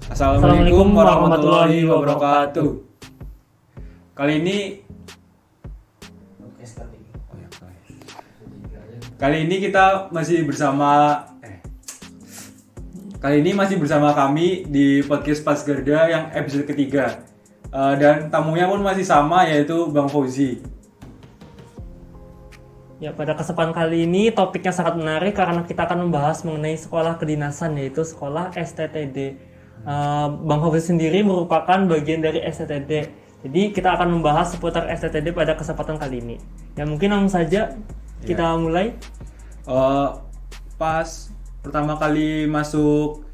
Assalamualaikum warahmatullahi wabarakatuh. Kali ini kita masih bersama kami di podcast Pasgarda yang episode ketiga. Dan tamunya pun masih sama, yaitu Bang Fauzi. Ya, pada kesempatan kali ini topiknya sangat menarik karena kita akan membahas mengenai sekolah kedinasan, yaitu sekolah STTD. Bang Fauzi sendiri merupakan bagian dari STTD. Jadi kita akan membahas seputar STTD pada kesempatan kali ini. Ya, mungkin langsung saja kita mulai. Pas pertama kali masuk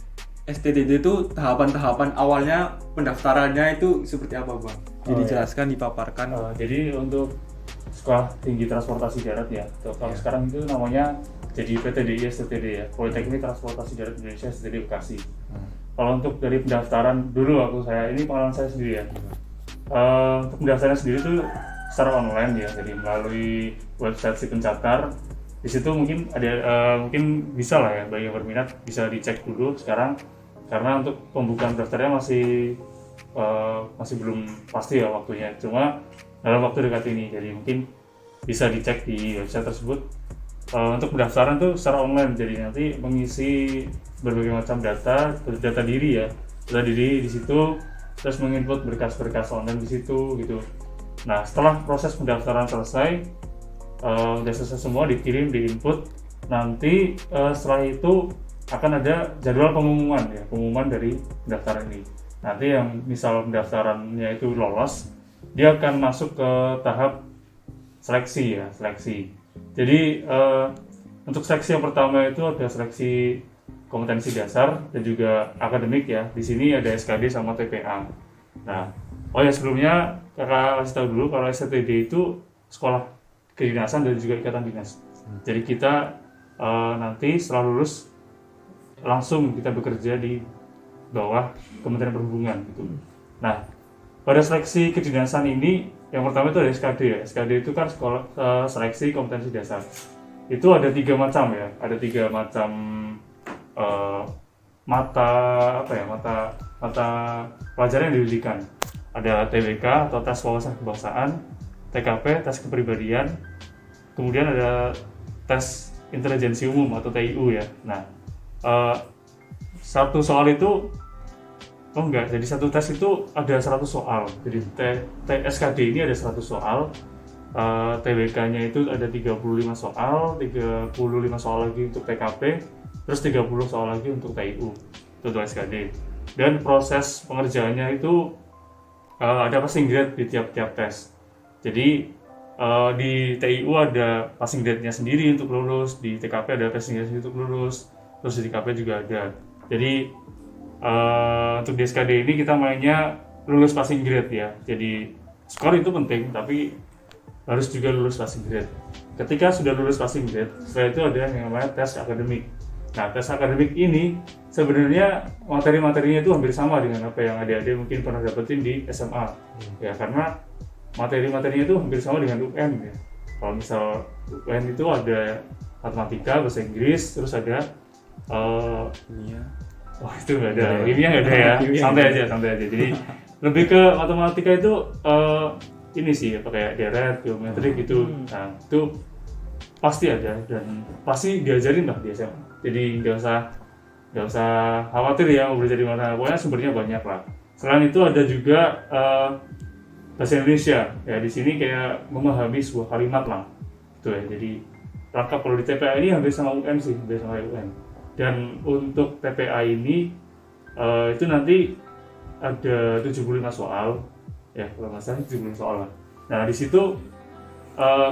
STTD itu tahapan-tahapan awalnya pendaftarannya itu seperti apa, Bang? Jadi jelaskan, dipaparkan. Jadi untuk Sekolah Tinggi Transportasi Darat ya, kalau sekarang itu namanya jadi PTDI STTD ya, Politeknik Transportasi Darat Indonesia STTD Bekasi. Kalau untuk dari pendaftaran dulu ini pengalaman saya sendiri ya. Untuk pendaftaran sendiri itu secara online ya, jadi melalui website si pencatar. Di situ mungkin ada mungkin bisa lah ya, bagi yang berminat bisa dicek dulu sekarang, karena untuk pembukaan pendaftarannya masih belum pasti ya waktunya, cuma dalam waktu dekat ini, jadi mungkin bisa dicek di website tersebut. Untuk pendaftaran tuh secara online, jadi nanti mengisi berbagai macam data diri ya, data diri di situ, terus menginput berkas-berkas online di situ gitu. Nah, setelah proses pendaftaran selesai, udah selesai semua, dikirim, diinput, nanti setelah itu akan ada jadwal pengumuman dari pendaftaran ini. Nanti yang misal pendaftarannya itu lolos, dia akan masuk ke tahap seleksi. Jadi untuk seleksi yang pertama itu ada seleksi kompetensi dasar dan juga akademik ya. Di sini ada SKD sama TPA. Nah, sebelumnya kakak kasih tahu dulu kalau STTD itu sekolah kedinasan dan juga ikatan dinas. Jadi kita nanti setelah lulus langsung kita bekerja di bawah Kementerian Perhubungan gitu. Nah, pada seleksi kedinasan ini yang pertama itu ada SKD ya. SKD itu kan sekolah seleksi kompetensi dasar. Itu ada 3 macam ya. Ada 3 macam mata pelajaran yang didirikan. Ada TBK atau tes wawasan kebangsaan, TKP tes kepribadian, kemudian ada tes intelijensi umum atau TIU ya. Nah, satu soal itu jadi satu tes itu ada 100 soal. Jadi SKD ini ada 100 soal, TBK-nya itu ada 35 soal, 35 soal lagi untuk TKP, terus 30 soal lagi untuk TIU, itu untuk SKD. Dan proses pengerjaannya itu ada passing grade di tiap-tiap tes. Jadi di TIU ada passing grade-nya sendiri untuk lulus, di TKP ada passing grade untuk lulus, terus di TKP juga ada. Jadi untuk di SKD ini kita mainnya lulus passing grade ya. Jadi skor itu penting, tapi harus juga lulus passing grade. Ketika sudah lulus passing grade, setelah itu ada yang namanya tes akademik. Nah, tes akademik ini sebenarnya materi-materinya itu hampir sama dengan apa yang adik-adik mungkin pernah dapetin di SMA. Ya, karena materi-materinya itu hampir sama dengan UN ya. Kalau misal UN itu ada matematika, bahasa Inggris, terus ada itu nggak ada, ilmiah nggak ada ya, santai aja. Jadi lebih ke matematika itu ini sih, kayak deret, geometri gitu. Nah, itu pasti ada dan pasti diajarin lah di SMA. Jadi nggak usah khawatir ya mau belajar di mana, pokoknya sumbernya banyak lah. Selain itu ada juga bahasa Indonesia ya, di sini kayak memahami sebuah kalimat lah, gitu ya. Jadi lengkap. Kalau di TPA ini hampir sama UN sih, hampir sama UN. Dan untuk TPA ini itu nanti ada 75 soal ya, kalau nggak salah 75 soal lah. Nah, di situ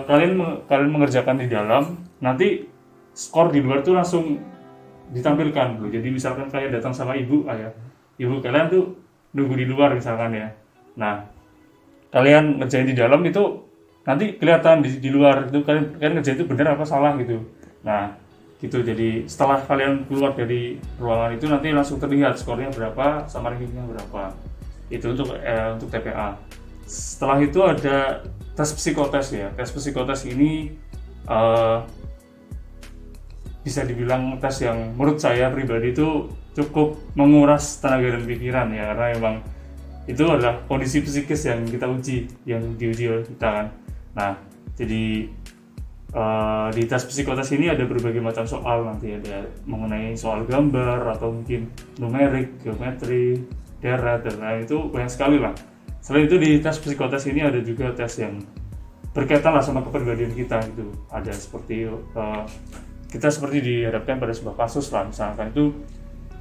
kalian mengerjakan di dalam, nanti skor di luar itu langsung ditampilkan loh. Jadi misalkan kalian datang sama ibu kalian tuh nunggu di luar misalkan ya. Nah, kalian ngerjain di dalam itu nanti kelihatan di luar itu kalian ngerjain itu benar apa salah gitu. Nah, gitu. Jadi setelah kalian keluar dari ruangan itu nanti langsung terlihat skornya berapa sama rankingnya berapa. Itu untuk TPA. Setelah itu ada tes psikotes ya. Tes psikotes ini bisa dibilang tes yang menurut saya pribadi itu cukup menguras tenaga dan pikiran ya, karena memang itu adalah kondisi psikis yang kita uji, yang diuji oleh kita kan. Nah, jadi di tes psikotes ini ada berbagai macam soal, nanti ada mengenai soal gambar atau mungkin numerik, geometri, deret, dan lain itu banyak sekali lah. Selain itu di tes psikotes ini ada juga tes yang berkaitan lah sama kepribadian kita gitu. Ada seperti kita seperti dihadapkan pada sebuah kasus lah, misalkan itu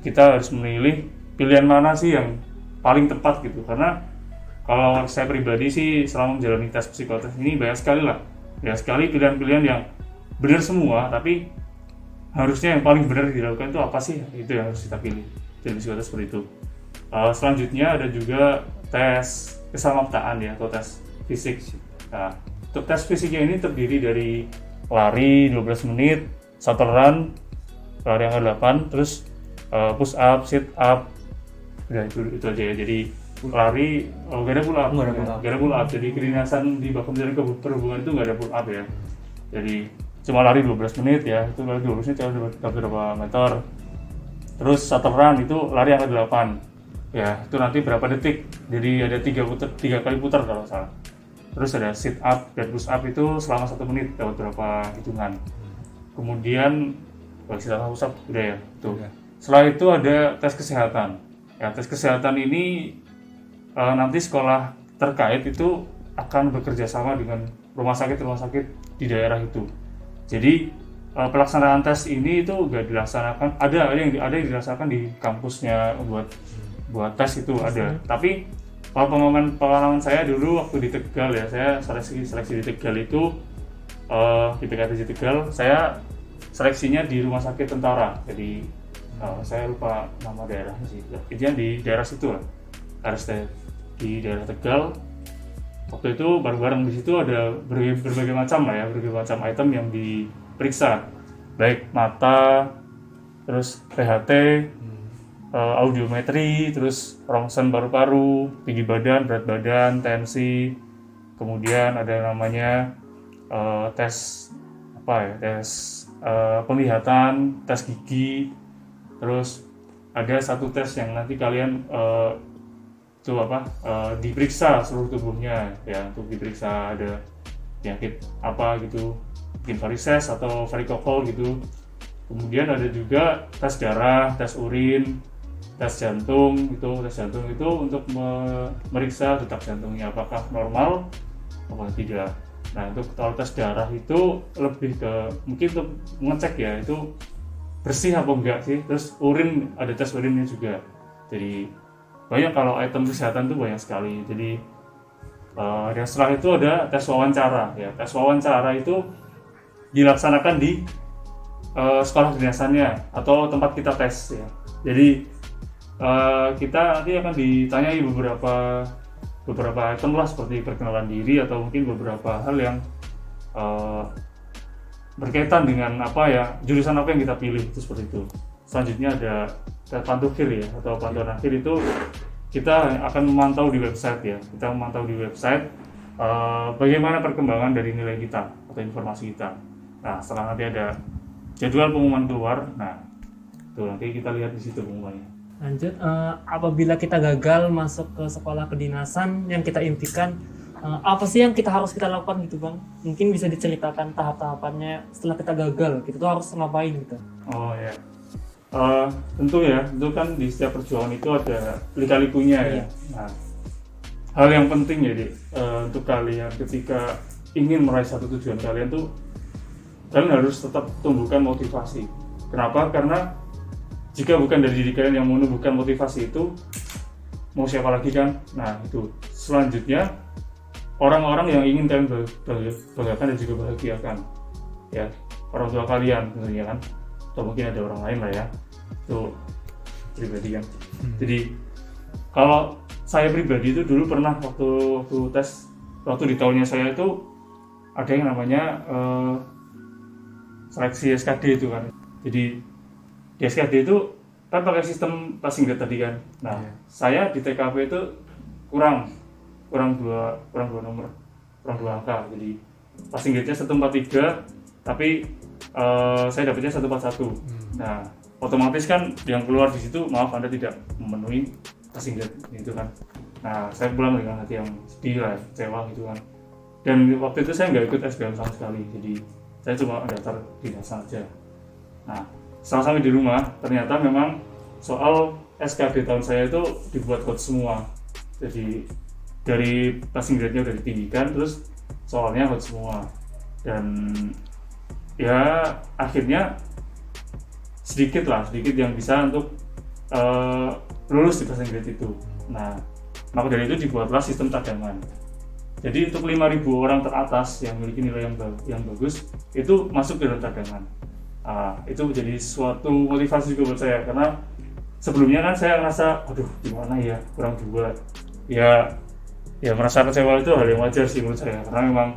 kita harus memilih pilihan mana sih yang paling tepat gitu. Karena kalau saya pribadi sih selama menjalani tes psikotes ini banyak sekali pilihan-pilihan yang benar semua, tapi harusnya yang paling benar dilakukan itu apa sih, itu yang harus kita pilih. Jadi psikotes seperti itu. Selanjutnya ada juga tes kesamaptaan ya, atau tes fisik. Nah, untuk tes fisiknya ini terdiri dari lari 12 menit, shuttle run, lari angka 8, terus push up, sit up, udah itu aja ya. Jadi lari, gak ada pull up, gak ada pull up. Jadi kedinasan di Bakom Kementerian Perhubungan itu gak ada pull up ya. Jadi cuma lari 12 menit ya, itu lari 12 menit ya berapa meter. Terus shuttle run itu lari angka 8 ya, itu nanti berapa detik, jadi ada 3 kali putar kalau salah. Terus ada sit up dan push up itu selama 1 menit dapat berapa hitungan. Kemudian sit up, push up udah ya tuh. Setelah itu ada tes kesehatan ya. Tes kesehatan ini nanti sekolah terkait itu akan bekerja sama dengan rumah sakit di daerah itu. Jadi pelaksanaan tes ini itu gak dilaksanakan, ada yang dilaksanakan di kampusnya buat tes itu ada. Tapi kalau pengalaman saya dulu waktu di Tegal ya, saya seleksi di Tegal itu di PKTJ Tegal, saya seleksinya di rumah sakit tentara. Jadi saya lupa nama daerahnya sih, intinya di daerah situ lah, RST di daerah Tegal. Waktu itu bareng-bareng di situ ada berbagai macam lah ya, berbagai macam item yang diperiksa, baik mata, terus THT, audiometri, terus rongsen paru-paru, tinggi badan, berat badan, tensi, kemudian ada namanya tes penglihatan, tes gigi, terus ada satu tes yang nanti kalian diperiksa seluruh tubuhnya ya, untuk diperiksa ada penyakit apa gitu, mungkin varises atau varikokol gitu. Kemudian ada juga tes darah, tes urin, tes jantung itu untuk memeriksa detak jantungnya apakah normal atau tidak. Nah, untuk kalau tes darah itu lebih ke mungkin untuk mengecek ya itu bersih apa enggak sih. Terus urin, ada tes urinnya juga. Jadi banyak, kalau item kesehatan itu banyak sekali. Jadi dan setelah itu ada tes wawancara ya. Tes wawancara itu dilaksanakan di sekolah kedinasannya atau tempat kita tes ya. Jadi kita nanti akan ditanyai beberapa item lah, seperti perkenalan diri atau mungkin beberapa hal yang berkaitan dengan jurusan apa yang kita pilih, itu seperti itu. Selanjutnya ada pantukhir ya, atau pantuan akhir itu kita akan memantau di website ya. Kita memantau di website bagaimana perkembangan dari nilai kita atau informasi kita. Nah, setelah nanti ada jadwal pengumuman keluar, nah itu nanti kita lihat di situ pengumumannya. Lanjut, apabila kita gagal masuk ke sekolah kedinasan yang kita impikan, apa sih yang harus kita lakukan gitu Bang? Mungkin bisa diceritakan tahap-tahapannya setelah kita gagal, kita tuh harus ngapain gitu? Oh ya, tentu kan di setiap perjuangan itu ada lika-likunya ya. Nah, hal yang penting ya untuk kalian ketika ingin meraih satu tujuan kalian tuh, kalian harus tetap tumbuhkan motivasi. Kenapa? Karena jika bukan dari diri kalian yang menumbuhkan motivasi itu, mau siapa lagi kan? Nah itu. Selanjutnya, orang-orang yang ingin kalian banggakan dan juga bahagiakan ya, orang tua kalian tentunya kan, atau mungkin ada orang lain lah ya, itu pribadi kan. Jadi kalau saya pribadi itu dulu pernah waktu di tahunnya saya itu ada yang namanya seleksi SKD itu kan. Jadi di SKD itu kan pakai sistem passing grade tadi kan. Nah, saya di TKP itu kurang dua angka. Jadi passing grade-nya 143, tapi saya dapatnya 141. Nah, otomatis kan yang keluar di situ maaf Anda tidak memenuhi passing grade gitu kan. Nah saya pulang dengan hati yang sedih lah, kecewa gitu kan. Dan waktu itu saya nggak ikut SBM sama sekali, jadi saya cuma daftar kedinasan aja. Nah setelah sampai di rumah ternyata memang soal SKD tahun saya itu dibuat code semua, jadi dari passing grade-nya udah ditinggikan, terus soalnya code semua, dan ya akhirnya sedikit yang bisa untuk lulus di passing grade itu. Nah maka dari itu dibuatlah sistem cadangan. Jadi untuk 5.000 orang teratas yang memiliki nilai yang bagus itu masuk ke dalam cadangan. Itu menjadi suatu motivasi juga buat saya, karena sebelumnya kan saya ngerasa aduh gimana ya, kurang 2 ya merasa kecewa. Itu hal yang wajar sih menurut saya, karena memang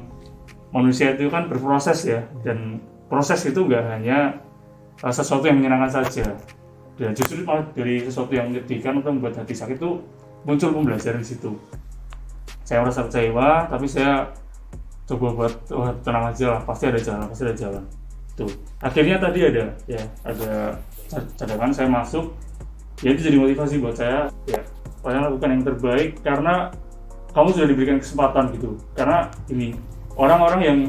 manusia itu kan berproses ya, dan proses itu nggak hanya sesuatu yang menyenangkan saja, dan justru dari sesuatu yang menyedihkan atau membuat hati sakit itu muncul pembelajaran di situ. Saya merasa kecewa, tapi saya coba buat tenang aja lah, pasti ada jalan. Tuh akhirnya tadi ada cadangan, saya masuk, ya itu jadi motivasi buat saya ya, pokoknya lakukan yang terbaik karena kamu sudah diberikan kesempatan gitu. Karena ini orang-orang yang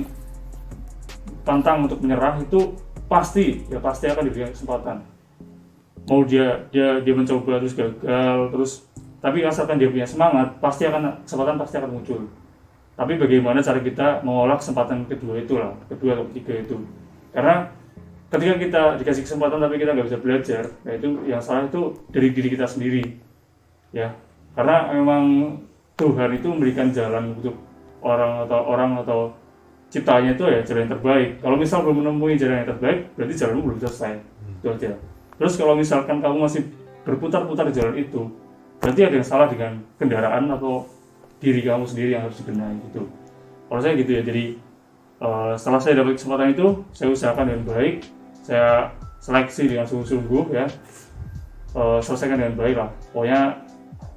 pantang untuk menyerah itu pasti akan diberikan kesempatan. Mau dia mencoba terus gagal terus, tapi asalkan dia punya semangat, kesempatan pasti akan muncul. Tapi bagaimana cara kita mengolah kesempatan kedua atau ketiga itu? Karena ketika kita dikasih kesempatan tapi kita nggak bisa belajar, nah itu yang salah itu dari diri kita sendiri, ya. Karena memang Tuhan itu memberikan jalan untuk orang atau ciptanya itu ya jalan yang terbaik. Kalau misal belum menemui jalan yang terbaik, berarti jalanmu belum selesai. Itu aja. Terus kalau misalkan kamu masih berputar-putar di jalan itu, berarti ada yang salah dengan kendaraan atau diri kamu sendiri yang harus dibenahi gitu. Kalau saya gitu ya, jadi setelah saya dapat kesempatan itu, saya usahakan dengan baik, saya seleksi dengan sungguh-sungguh ya, selesaikan dengan baik lah. Pokoknya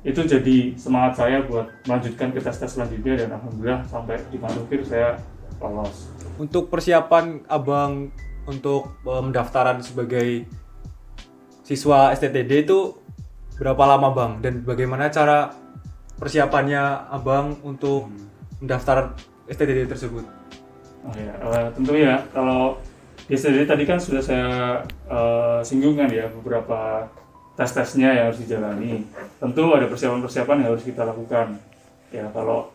itu jadi semangat saya buat melanjutkan ke tes-tes selanjutnya, dan alhamdulillah sampai di Manukir saya lolos. Untuk persiapan Abang untuk pendaftaran sebagai siswa STTD itu berapa lama Bang? Dan bagaimana cara persiapannya Abang untuk mendaftar STTD tersebut? Tentu ya, kalau di STTD tadi kan sudah saya singgungkan ya beberapa tes-tesnya yang harus dijalani. Tentu ada persiapan-persiapan yang harus kita lakukan. Ya kalau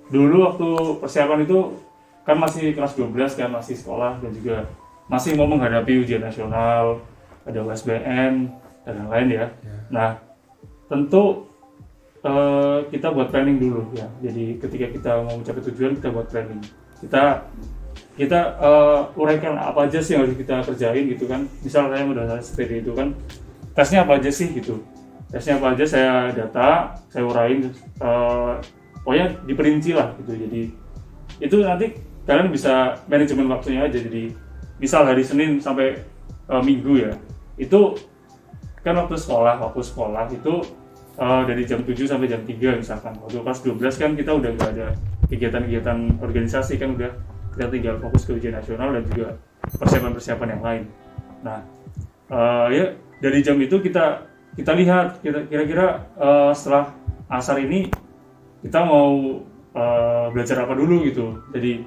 dulu waktu persiapan itu kan masih kelas 12 kan, masih sekolah dan juga masih mau menghadapi ujian nasional, ada USBN dan lain-lain ya. Nah tentu kita buat planning dulu ya. Jadi ketika kita mau mencapai tujuan, kita buat planning. Kita uraikan apa aja sih yang harus kita kerjain gitu kan. Misal saya udah STTD itu kan, tesnya apa aja sih gitu. Tesnya apa aja saya data, saya urain, pokoknya diperinci lah gitu. Jadi itu nanti kalian bisa manajemen waktunya aja. Jadi misal hari Senin sampai Minggu ya, itu kan waktu sekolah itu dari jam 7 sampai jam 3 misalkan. Waktu kelas 12 kan kita udah nggak ada kegiatan-kegiatan organisasi kan, udah kita tinggal fokus ke ujian nasional dan juga persiapan-persiapan yang lain. Nah ya dari jam itu kita lihat kira-kira setelah asar ini kita mau belajar apa dulu gitu. Jadi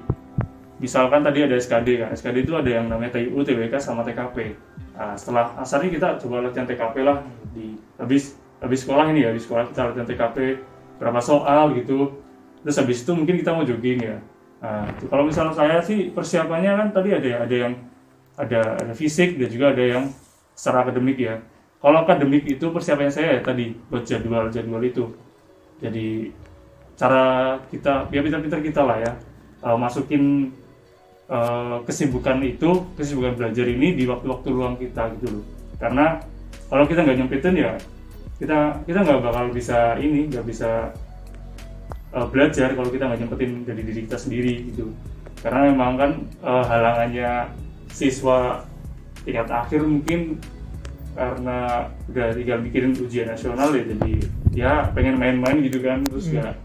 misalkan tadi ada SKD kan, SKD itu ada yang namanya TIU, TBK sama TKP. Nah, setelah asar ini kita coba latihan TKP lah, di habis sekolah ini ya, habis sekolah kita latihan TKP berapa soal gitu. Terus habis itu mungkin kita mau jogging ya. Nah, kalau misalnya saya sih persiapannya kan tadi ada yang fisik dan juga ada yang secara akademik ya. Kalau akademik itu persiapannya saya ya tadi buat jadwal itu. Jadi cara kita, ya pintar-pintar kita lah ya, masukin kesibukan belajar ini di waktu-waktu luang kita gitu loh. Karena kalau kita nggak nyempetin ya kita nggak bakal bisa belajar kalau kita nggak nyempetin dari diri kita sendiri gitu. Karena memang kan halangannya siswa tingkat akhir mungkin karena udah tinggal mikirin ujian nasional ya, jadi ya pengen main-main gitu kan, terus ya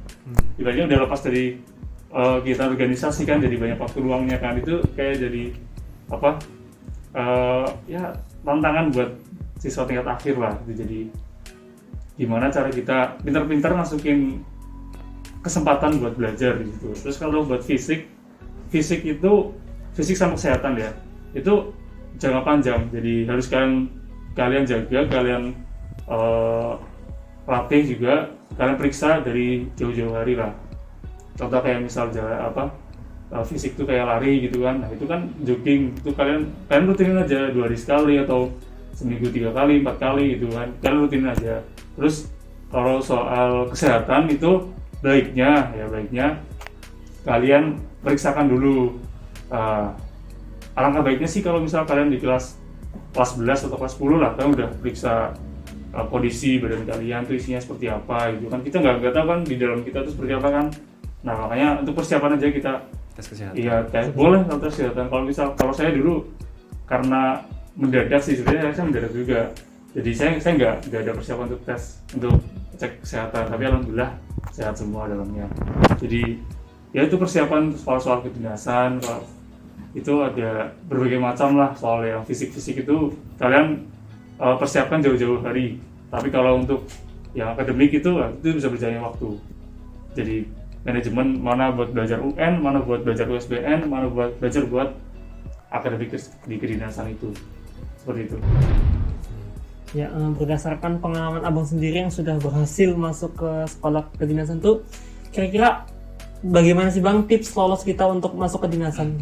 ibaratnya udah lepas dari kegiatan organisasi kan, jadi banyak waktu luangnya kan, itu kayak jadi ya tantangan buat siswa tingkat akhir lah gitu. Jadi gimana cara kita pintar-pintar masukin kesempatan buat belajar gitu. Terus kalau buat fisik itu fisik sama kesehatan ya, itu jangka panjang. Jadi harus kalian jaga, kalian latih juga, kalian periksa dari jauh-jauh hari lah. Contoh kayak misal fisik tuh kayak lari gitu kan. Nah itu kan jogging, itu kalian rutinin aja 2 hari sekali atau seminggu 3 kali, 4 kali gitu kan. Kalian rutinin aja. Terus kalau soal kesehatan itu baiknya kalian periksakan dulu. Alangkah baiknya sih kalau misal kalian di kelas 11 atau kelas 10 lah, kalian udah periksa kondisi badan kalian tuh isinya seperti apa gitu kan. Kita nggak tahu kan di dalam kita tuh seperti apa kan. Nah makanya untuk persiapan aja kita tes kesehatan. iya boleh tes kesehatan. Kalau saya dulu karena mendadak sih, sebenarnya saya mendadak juga. Jadi saya nggak ada persiapan untuk tes untuk cek kesehatan, tapi alhamdulillah sehat semua dalamnya. Jadi ya itu persiapan soal kedinasan. Kalau itu ada berbagai macam lah, soal yang fisik itu kalian persiapkan jauh-jauh hari. Tapi kalau untuk yang akademik itu bisa berjalannya waktu. Jadi manajemen mana buat belajar UN, mana buat belajar USBN, mana buat belajar buat akademik di kedinasan itu. Seperti itu. Ya, berdasarkan pengalaman abang sendiri yang sudah berhasil masuk ke sekolah kedinasan tuh, kira-kira bagaimana sih bang tips lolos kita untuk masuk kedinasan?